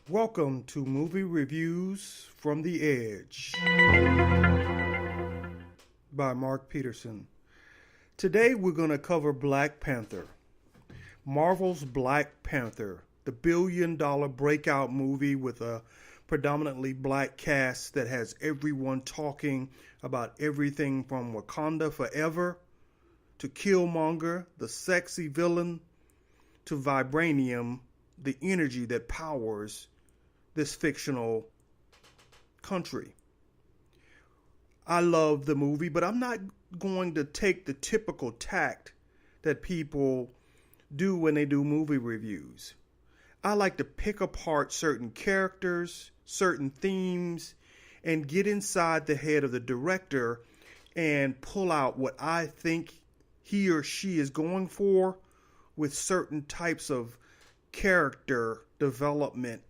Welcome to Movie Reviews from the Edge by Mark Peterson. Today we're going to cover Black Panther. Marvel's Black Panther, the billion-dollar breakout movie with a predominantly black cast that has everyone talking about everything from Wakanda Forever to Killmonger, the sexy villain, to Vibranium, the energy that powers this fictional country. I love the movie, but I'm not going to take the typical tact that people do when they do movie reviews. I like to pick apart certain characters, certain themes, and get inside the head of the director and pull out what I think he or she is going for with certain types of character development,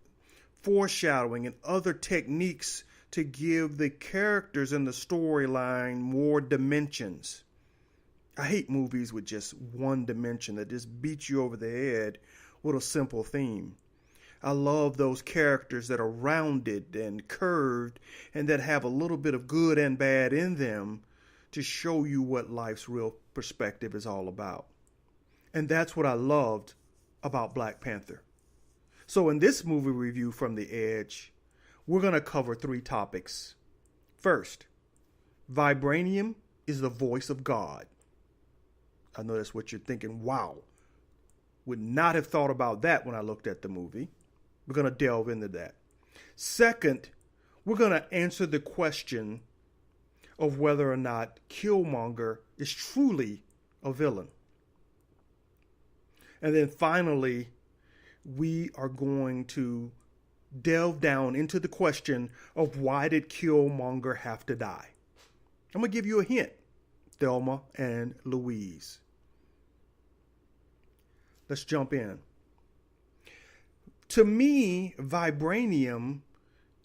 foreshadowing, and other techniques to give the characters in the storyline more dimensions. I hate movies with just one dimension that just beats you over the head with a simple theme. I love those characters that are rounded and curved and that have a little bit of good and bad in them to show you what life's real perspective is all about. And that's what I loved about Black Panther. So in this movie review from the Edge, we're going to cover three topics. First, Vibranium is the voice of God. I know that's what you're thinking. Wow, would not have thought about that when I looked at the movie. We're going to delve into that. Second, we're going to answer the question of whether or not Killmonger is truly a villain. And then finally, we are going to delve down into the question of why did Killmonger have to die? I'm going to give you a hint. Thelma and Louise. Let's jump in. To me, Vibranium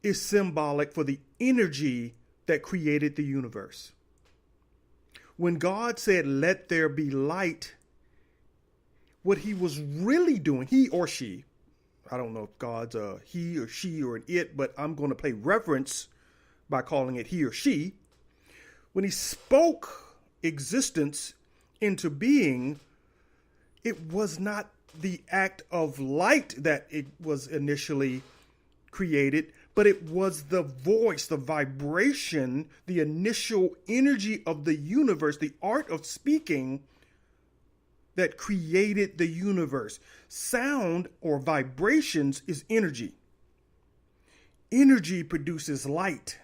is symbolic for the energy that created the universe. When God said, "Let there be light," what he was really doing, he or she, I don't know if God's a he or she or an it, but I'm going to play reference by calling it he or she. When he spoke existence into being, it was not the act of light that it was initially created, but it was the voice, the vibration, the initial energy of the universe, the art of speaking that created the universe. Sound or vibrations is energy. Energy produces light.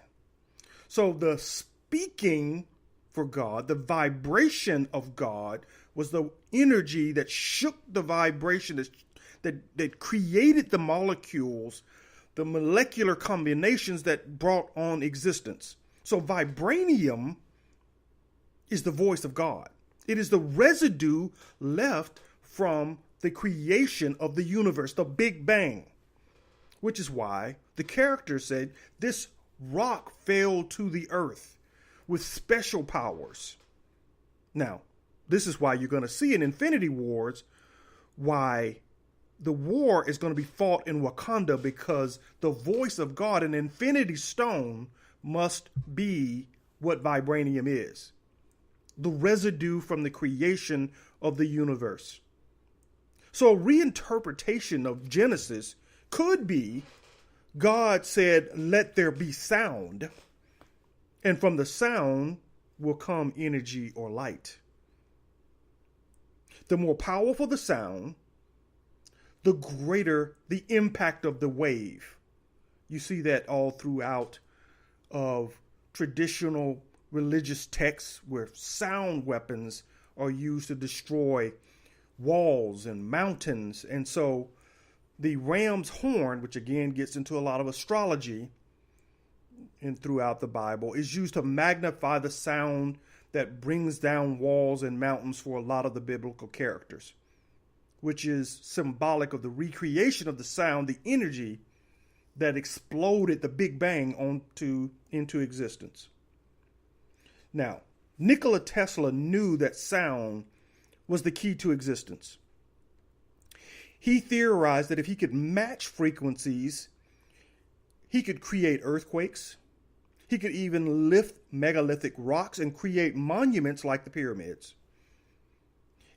So the speaking for God, the vibration of God, was the energy that shook the vibration, that created the molecules, the molecular combinations that brought on existence. So vibranium is the voice of God. It is the residue left from the creation of the universe, the Big Bang, which is why the character said this rock fell to the earth with special powers. Now, this is why you're going to see in Infinity Wars why the war is going to be fought in Wakanda, because the voice of God, an Infinity Stone, must be what vibranium is. The residue from the creation of the universe. So a reinterpretation of Genesis could be God said, "Let there be sound," and from the sound will come energy or light. The more powerful the sound, the greater the impact of the wave. You see that all throughout of traditional religious texts where sound weapons are used to destroy walls and mountains. And so the ram's horn, which again gets into a lot of astrology and throughout the Bible, is used to magnify the sound that brings down walls and mountains for a lot of the biblical characters, which is symbolic of the recreation of the sound, the energy that exploded the Big Bang into existence. Now, Nikola Tesla knew that sound was the key to existence. He theorized that if he could match frequencies He could create earthquakes. He could even lift megalithic rocks and create monuments like the pyramids.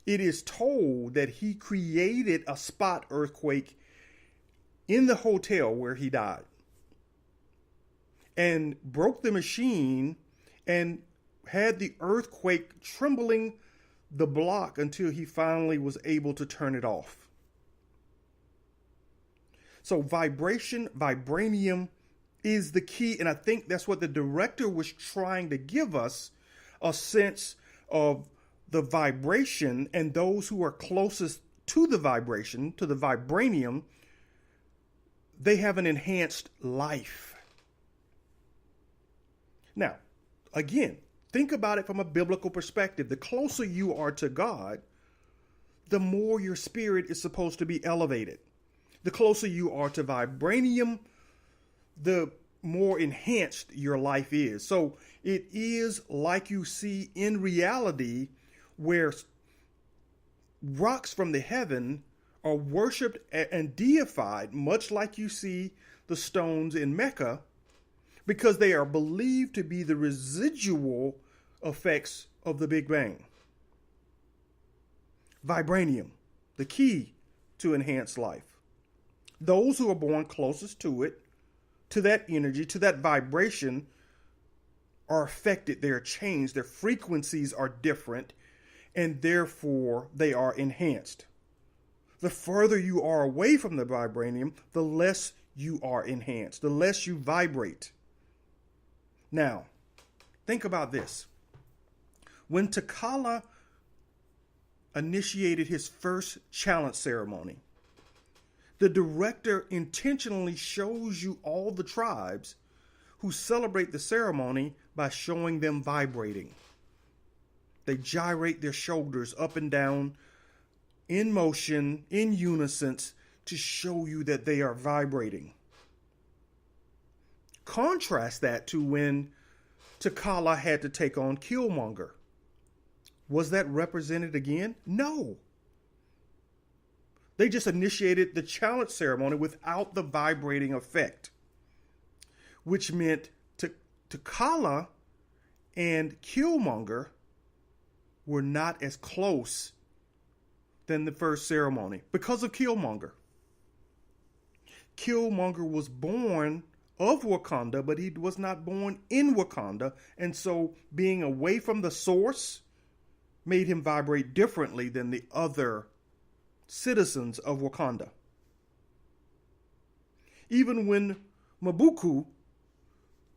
It is told that he created a spot earthquake in the hotel where he died and broke the machine and had the earthquake trembling the block until he finally was able to turn it off. So vibranium is the key, and I think that's what the director was trying to give us, a sense of the vibration, and those who are closest to the vibration, to the vibranium, they have an enhanced life. Now, again, think about it from a biblical perspective. The closer you are to God, the more your spirit is supposed to be elevated. The closer you are to vibranium, the more enhanced your life is. So it is like you see in reality, where rocks from the heaven are worshipped and deified, much like you see the stones in Mecca, because they are believed to be the residual effects of the Big Bang. Vibranium, the key to enhanced life. Those who are born closest to it, to that energy, to that vibration, are affected. They are changed. Their frequencies are different, and therefore they are enhanced. The further you are away from the vibranium, the less you are enhanced, the less you vibrate. Now, think about this. When Nikola initiated his first challenge ceremony, the director intentionally shows you all the tribes who celebrate the ceremony by showing them vibrating. They gyrate their shoulders up and down in motion, in unison, to show you that they are vibrating. Contrast that to when Nikola had to take on Killmonger. Was that represented again? No. They just initiated the challenge ceremony without the vibrating effect, which meant Nikola and Killmonger were not as close than the first ceremony because of Killmonger. Killmonger was born of Wakanda, but he was not born in Wakanda, and so being away from the source made him vibrate differently than the other citizens of Wakanda. Even when Mabuku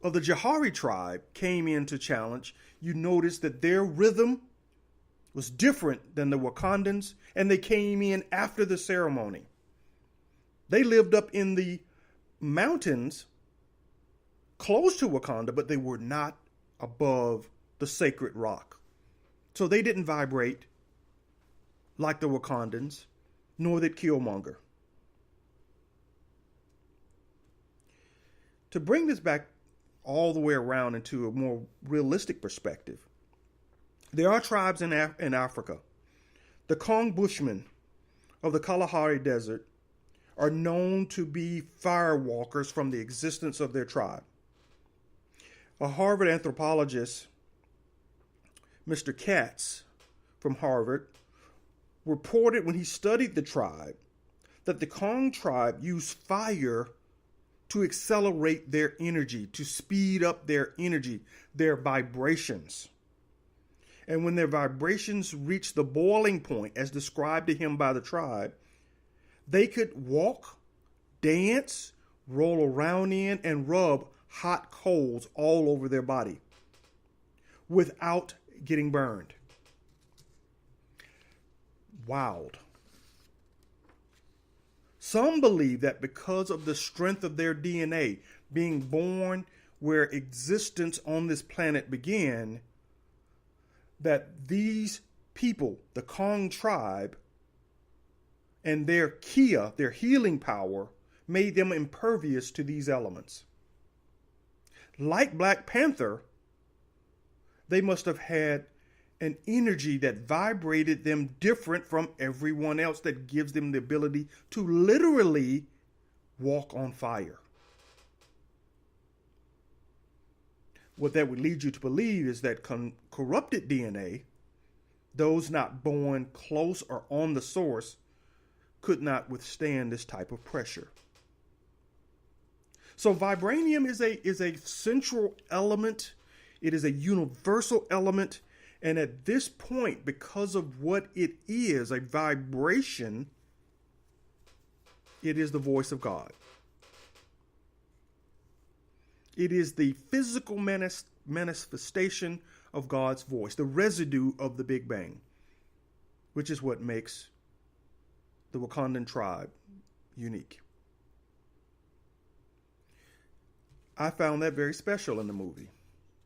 of the Jahari tribe came in to challenge, you notice that their rhythm was different than the Wakandans, and they came in after the ceremony. They lived up in the mountains close to Wakanda, but they were not above the sacred rock. So they didn't vibrate like the Wakandans, nor did Killmonger. To bring this back all the way around into a more realistic perspective, there are tribes in Africa. The Kong Bushmen of the Kalahari Desert are known to be firewalkers from the existence of their tribe. A Harvard anthropologist, Mr. Katz from Harvard, reported when he studied the tribe that the Kong tribe used fire to accelerate their energy, to speed up their energy, their vibrations. And when their vibrations reached the boiling point, as described to him by the tribe, they could walk, dance, roll around in, and rub hot coals all over their body without getting burned. Wild. Some believe that because of the strength of their DNA, being born where existence on this planet began, that these people, the Kong tribe, and their Kia, their healing power, made them impervious to these elements. Like Black Panther, they must have had an energy that vibrated them different from everyone else, that gives them the ability to literally walk on fire. what that would lead you to believe is that corrupted DNA, those not born close or on the source, could not withstand this type of pressure. So vibranium is a central element. It is a universal element. And at this point, because of what it is, a vibration, it is the voice of God. It is the physical manifestation of God's voice, the residue of the Big Bang, which is what makes the Wakandan tribe unique. I found that very special in the movie.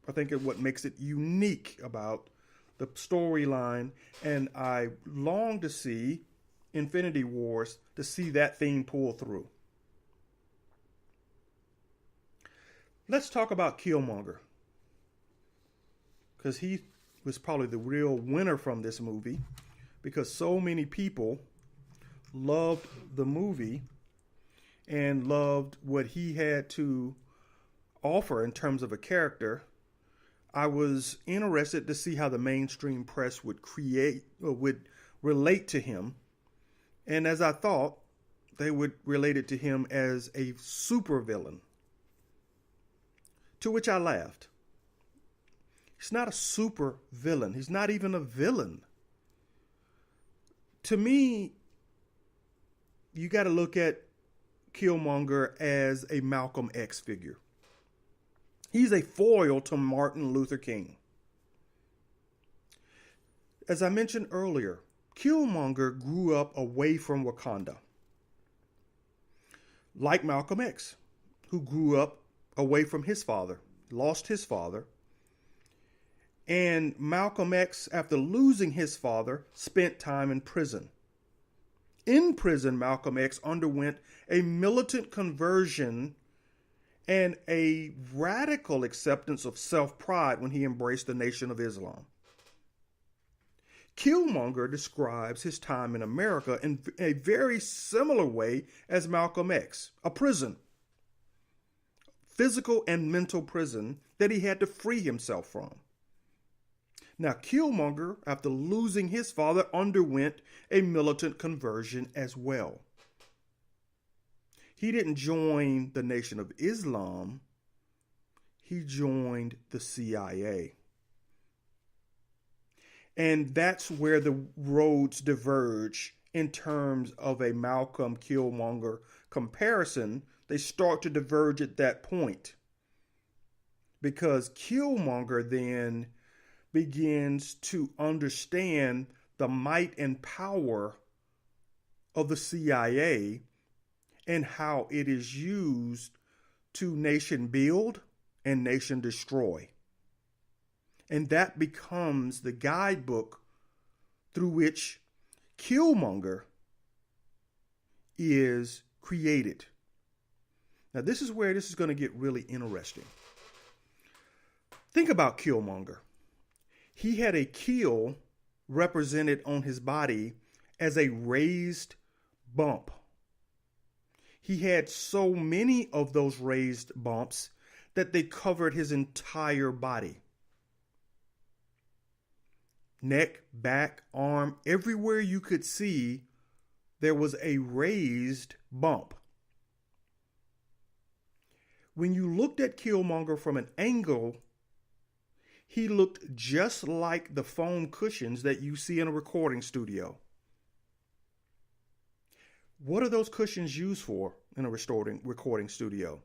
I think it's what makes it unique about the storyline, and I long to see Infinity Wars to see that theme pull through. Let's talk about Killmonger, because he was probably the real winner from this movie, because so many people loved the movie and loved what he had to offer in terms of a character. I was interested to see how the mainstream press would relate to him. And as I thought, they would relate it to him as a super villain. To which I laughed. He's not a super villain. He's not even a villain. To me, you got to look at Killmonger as a Malcolm X figure. He's a foil to Martin Luther King. As I mentioned earlier, Killmonger grew up away from Wakanda, like Malcolm X, who grew up away from his father, lost his father. And Malcolm X, after losing his father, spent time in prison. In prison, Malcolm X underwent a militant conversion and a radical acceptance of self-pride when he embraced the Nation of Islam. Killmonger describes his time in America in a very similar way as Malcolm X, a prison, physical and mental prison that he had to free himself from. Now, Killmonger, after losing his father, underwent a militant conversion as well. He didn't join the Nation of Islam. He joined the CIA. And that's where the roads diverge in terms of a Malcolm Killmonger comparison. They start to diverge at that point, because Killmonger then begins to understand the might and power of the CIA and how it is used to nation build and nation destroy. And that becomes the guidebook through which Killmonger is created. Now, this is where this is going to get really interesting. Think about Killmonger. He had a kill represented on his body as a raised bump. He had so many of those raised bumps that they covered his entire body. Neck, back, arm, everywhere you could see, there was a raised bump. When you looked at Killmonger from an angle, he looked just like the foam cushions that you see in a recording studio. What are those cushions used for in a recording studio?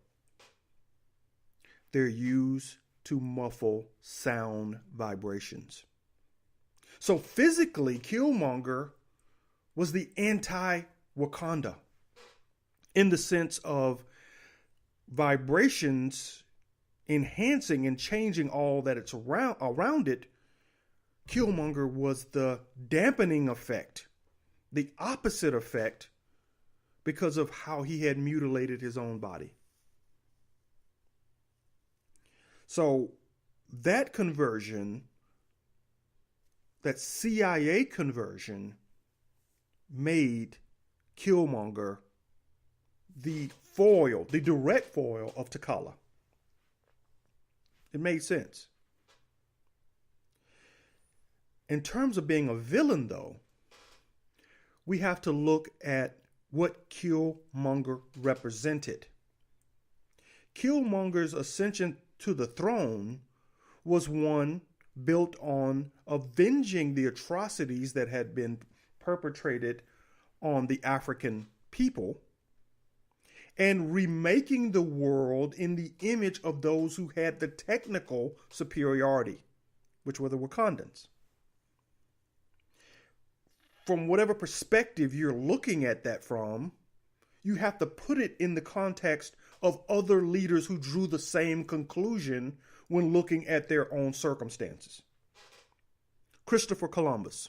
They're used to muffle sound vibrations. So physically, Killmonger was the anti-Wakanda in the sense of vibrations enhancing and changing all that it's around it. Killmonger was the dampening effect, the opposite effect, because of how he had mutilated his own body. So that conversion, that CIA conversion, made Killmonger the foil, the direct foil of T'Challa. It made sense. In terms of being a villain, though, we have to look at what Killmonger represented. Killmonger's ascension to the throne was one built on avenging the atrocities that had been perpetrated on the African people and remaking the world in the image of those who had the technical superiority, which were the Wakandans. From whatever perspective you're looking at that from, you have to put it in the context of other leaders who drew the same conclusion when looking at their own circumstances. Christopher Columbus.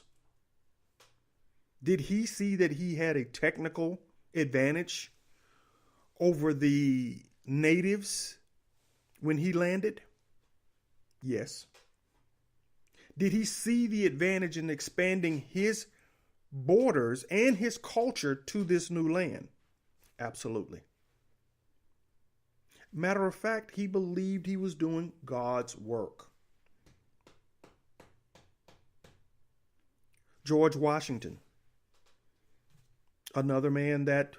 Did he see that he had a technical advantage over the natives when he landed? Yes. Did he see the advantage in expanding his borders and his culture to this new land? Absolutely. Matter of fact, he believed he was doing God's work. George Washington, another man that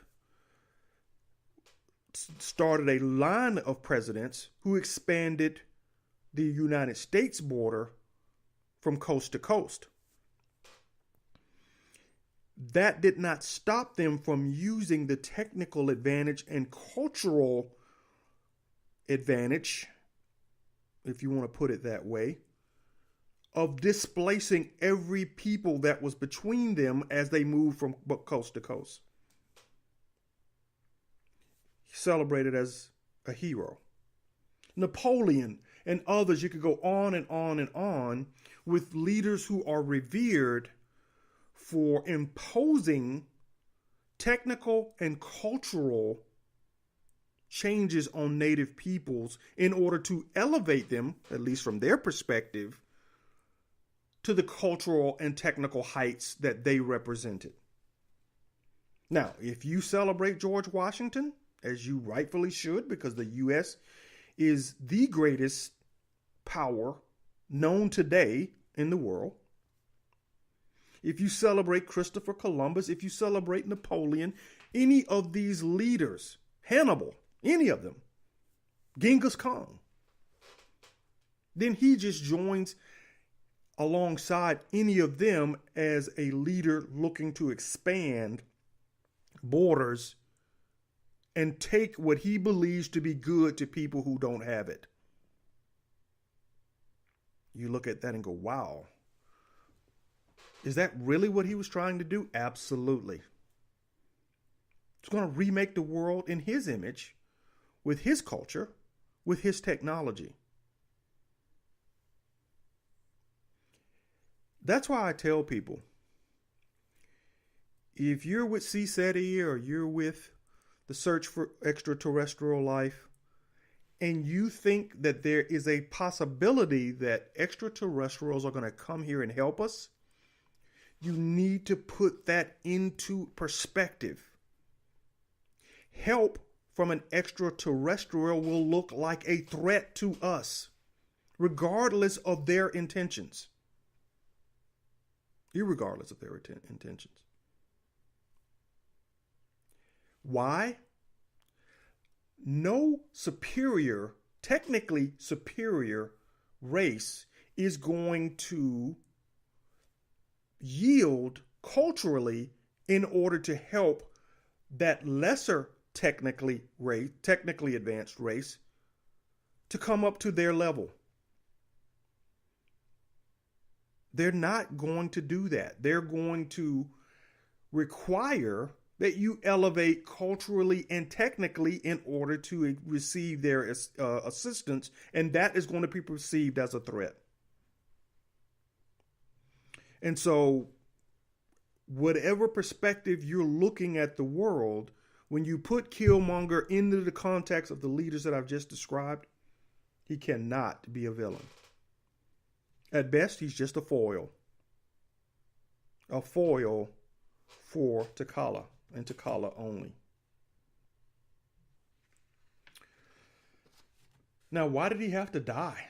started a line of presidents who expanded the United States border from coast to coast. That did not stop them from using the technical advantage and cultural advantage, if you want to put it that way, of displacing every people that was between them as they moved from coast to coast. Celebrated as a hero. Napoleon and others, you could go on and on and on with leaders who are revered for imposing technical and cultural changes on native peoples in order to elevate them, at least from their perspective, to the cultural and technical heights that they represented. Now, if you celebrate George Washington, as you rightfully should, because the U.S. is the greatest power known today in the world, if you celebrate Christopher Columbus, if you celebrate Napoleon, any of these leaders, Hannibal, any of them, Genghis Khan, then he just joins alongside any of them as a leader looking to expand borders and take what he believes to be good to people who don't have it. You look at that and go, wow. Is that really what he was trying to do? Absolutely. He's going to remake the world in his image, with his culture, with his technology. That's why I tell people, if you're with CSETI or you're with the search for extraterrestrial life, and you think that there is a possibility that extraterrestrials are going to come here and help us, you need to put that into perspective. Help from an extraterrestrial will look like a threat to us, regardless of their intentions. Irregardless of their intentions. Why? No superior, technically superior race is going to yield culturally in order to help that lesser technically advanced race to come up to their level. They're not going to do that. They're going to require that you elevate culturally and technically in order to receive their assistance, and that is going to be perceived as a threat. And so, whatever perspective you're looking at the world, when you put Killmonger into the context of the leaders that I've just described, he cannot be a villain. At best, he's just a foil. A foil for T'Challa, and T'Challa only. Now, why did he have to die?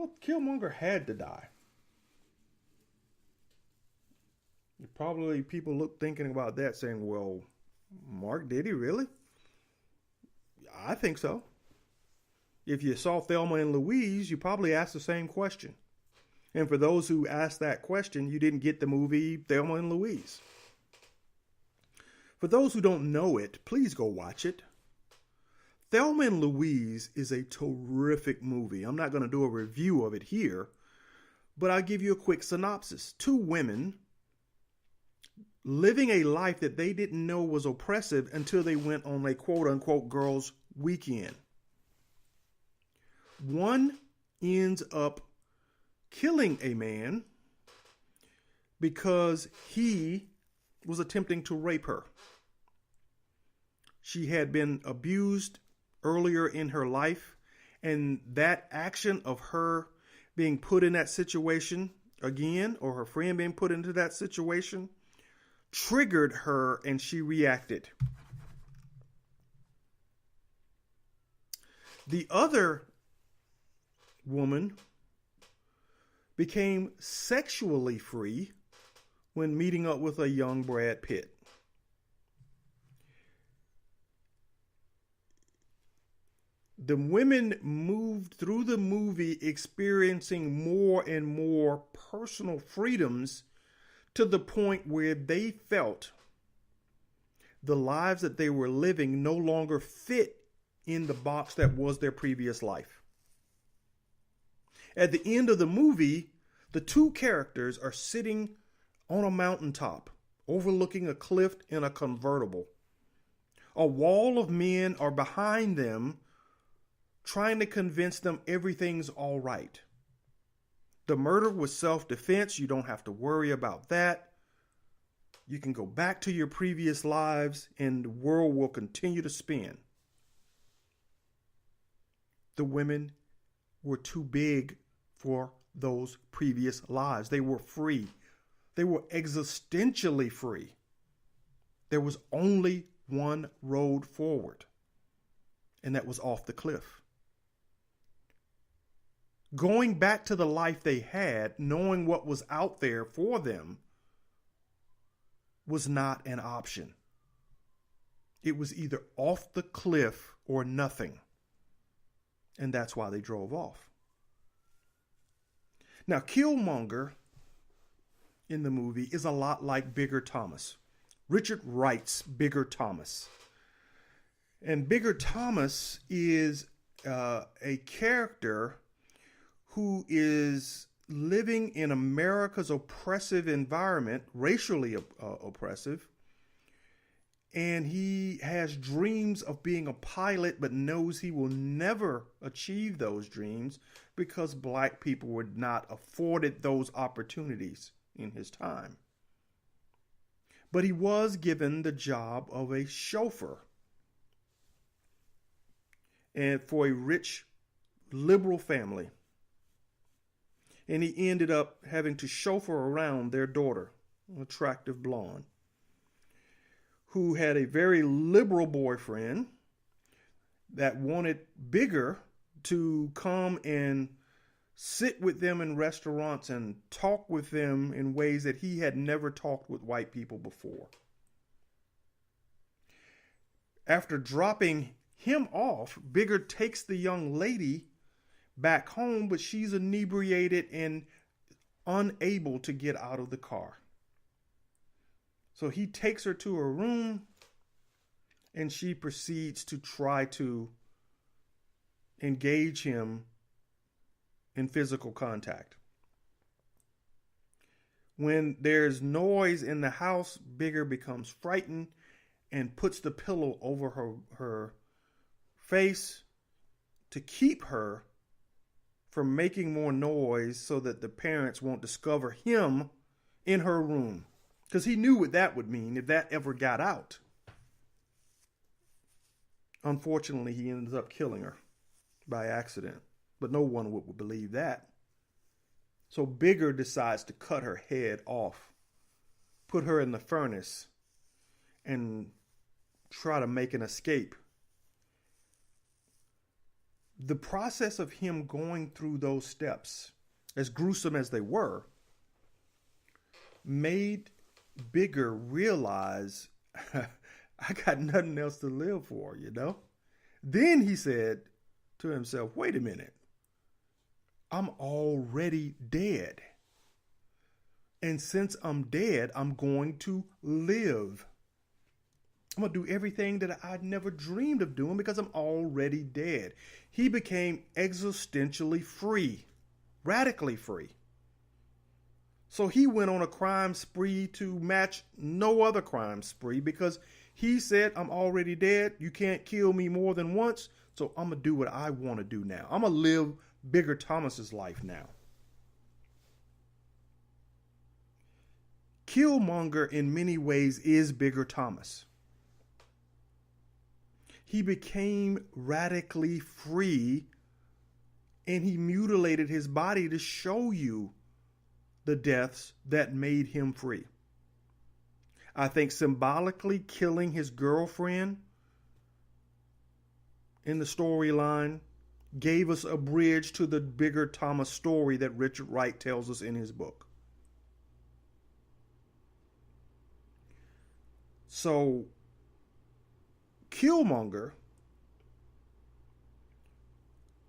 Well, Killmonger had to die. Probably people look thinking about that saying, well, Mark, did he really? I think so. If you saw Thelma and Louise, you probably asked the same question. And for those who asked that question, you didn't get the movie Thelma and Louise. For those who don't know it, please go watch it. Thelma and Louise is a terrific movie. I'm not going to do a review of it here, but I'll give you a quick synopsis. Two women living a life that they didn't know was oppressive until they went on a quote-unquote girls' weekend. One ends up killing a man because he was attempting to rape her. She had been abused earlier in her life, and that action of her being put in that situation again, or her friend being put into that situation, triggered her, and she reacted. The other woman became sexually free when meeting up with a young Brad Pitt. The women moved through the movie experiencing more and more personal freedoms to the point where they felt the lives that they were living no longer fit in the box that was their previous life. At the end of the movie, the two characters are sitting on a mountaintop, overlooking a cliff in a convertible. A wall of men are behind them, trying to convince them everything's all right. The murder was self-defense. You don't have to worry about that. You can go back to your previous lives and the world will continue to spin. The women were too big for those previous lives. They were free. They were existentially free. There was only one road forward, and that was off the cliff. Going back to the life they had, knowing what was out there for them, was not an option. It was either off the cliff or nothing. And that's why they drove off. Now, Killmonger in the movie is a lot like Bigger Thomas. Richard Wright's Bigger Thomas. And Bigger Thomas is a character who is living in America's oppressive environment, racially oppressive, and he has dreams of being a pilot but knows he will never achieve those dreams because black people were not afforded those opportunities in his time. But he was given the job of a chauffeur, and for a rich liberal family. And he ended up having to chauffeur around their daughter, an attractive blonde, who had a very liberal boyfriend that wanted Bigger to come and sit with them in restaurants and talk with them in ways that he had never talked with white people before. After dropping him off, Bigger takes the young lady back home, but she's inebriated and unable to get out of the car. So he takes her to her room and she proceeds to try to engage him in physical contact. When there's noise in the house, Bigger becomes frightened and puts the pillow over her face to keep her from making more noise so that the parents won't discover him in her room. Because he knew what that would mean if that ever got out. Unfortunately, he ends up killing her by accident. But no one would believe that. So Bigger decides to cut her head off, put her in the furnace, and try to make an escape. the process of him going through those steps, as gruesome as they were, made Bigger realize I got nothing else to live for, you know? Then he said to himself, wait a minute, I'm already dead. And since I'm dead, I'm going to live. I'm going to do everything that I'd never dreamed of doing because I'm already dead. He became existentially free, radically free. So he went on a crime spree to match no other crime spree because he said, I'm already dead. You can't kill me more than once. So I'm going to do what I want to do now. I'm going to live Bigger Thomas's life now. Killmonger in many ways is Bigger Thomas. He became radically free and he mutilated his body to show you the deaths that made him free. I think symbolically killing his girlfriend in the storyline gave us a bridge to the Bigger Thomas story that Richard Wright tells us in his book. So, Killmonger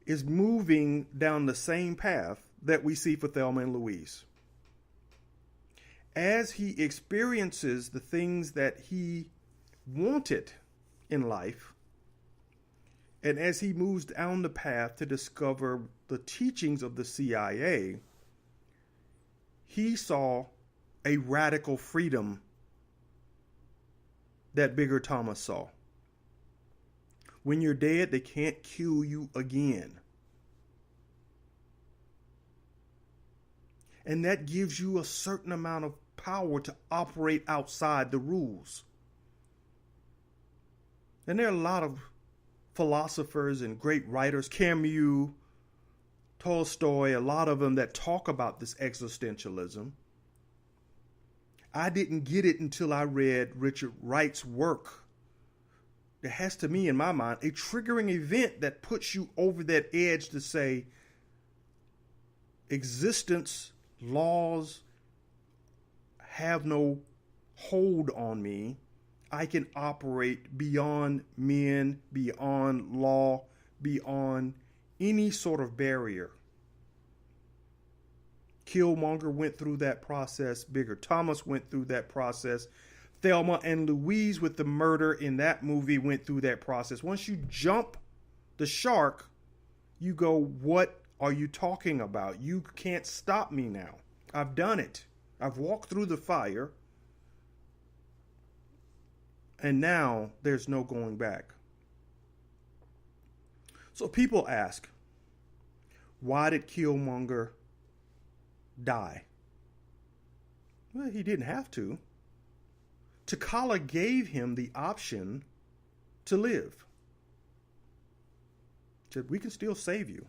is moving down the same path that we see for Thelma and Louise. As he experiences the things that he wanted in life, and as he moves down the path to discover the teachings of the CIA, he saw a radical freedom that Bigger Thomas saw. When you're dead, they can't kill you again. And that gives you a certain amount of power to operate outside the rules. And there are a lot of philosophers and great writers, Camus, Tolstoy, a lot of them that talk about this existentialism. I didn't get it until I read Richard Wright's work. There has to me, in my mind, a triggering event that puts you over that edge to say, existence, laws have no hold on me. I can operate beyond men, beyond law, beyond any sort of barrier. Killmonger went through that process. Bigger Thomas went through that process. Thelma and Louise with the murder in that movie went through that process. Once you jump the shark, you go, what are you talking about? You can't stop me now. I've done it. I've walked through the fire. And now there's no going back. So people ask, why did Killmonger die? Well, he didn't have to. T'Challa gave him the option to live. Said, we can still save you.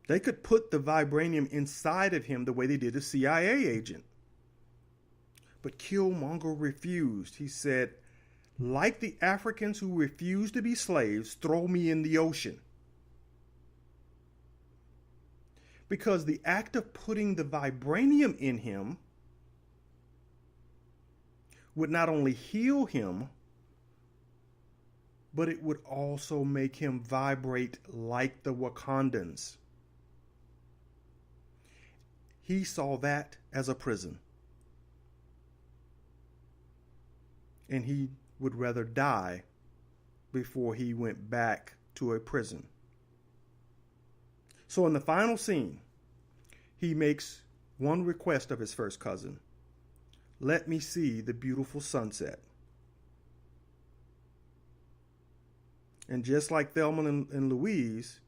They could put the vibranium inside of him the way they did a CIA agent. But Killmonger refused. He said, like the Africans who refused to be slaves, throw me in the ocean. Because the act of putting the vibranium in him would not only heal him, but it would also make him vibrate like the Wakandans. He saw that as a prison. And he would rather die before he went back to a prison. So in the final scene, he makes one request of his first cousin. Let me see the beautiful sunset. And just like Thelma and Louise,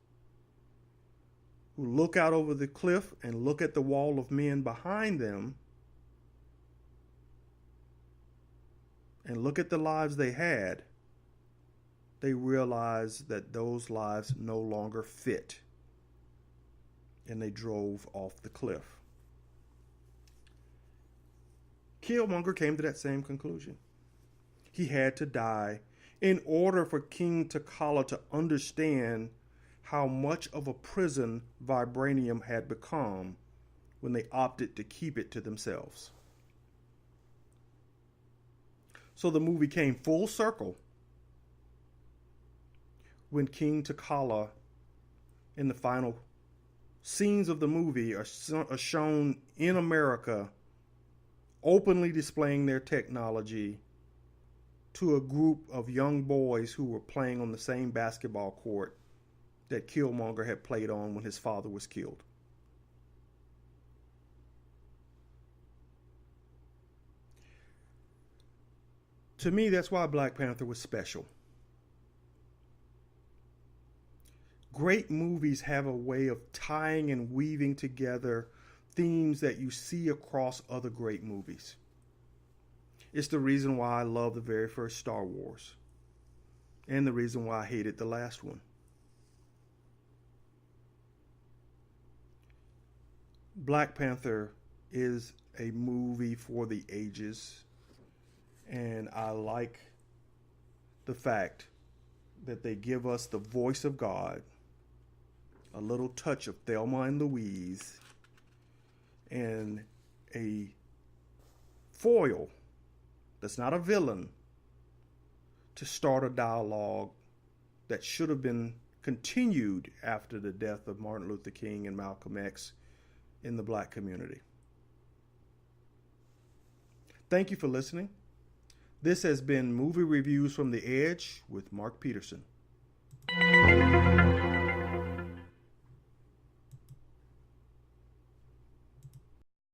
who look out over the cliff and look at the wall of men behind them, and look at the lives they had, they realize that those lives no longer fit. And they drove off the cliff. Killmonger came to that same conclusion. He had to die in order for King T'Challa to understand how much of a prison Vibranium had become when they opted to keep it to themselves. So the movie came full circle when King T'Challa, in the final scenes of the movie, are shown in America openly displaying their technology to a group of young boys who were playing on the same basketball court that Killmonger had played on when his father was killed. To me, that's why Black Panther was special. Great movies have a way of tying and weaving together themes that you see across other great movies. It's the reason why I love the very first Star Wars, and the reason why I hated the last one. Black Panther is a movie for the ages, and I like the fact that they give us the voice of God, a little touch of Thelma and Louise, and a foil that's not a villain to start a dialogue that should have been continued after the death of Martin Luther King and Malcolm X in the black community. Thank you for listening. This has been Movie Reviews from the Edge with Mark Peterson.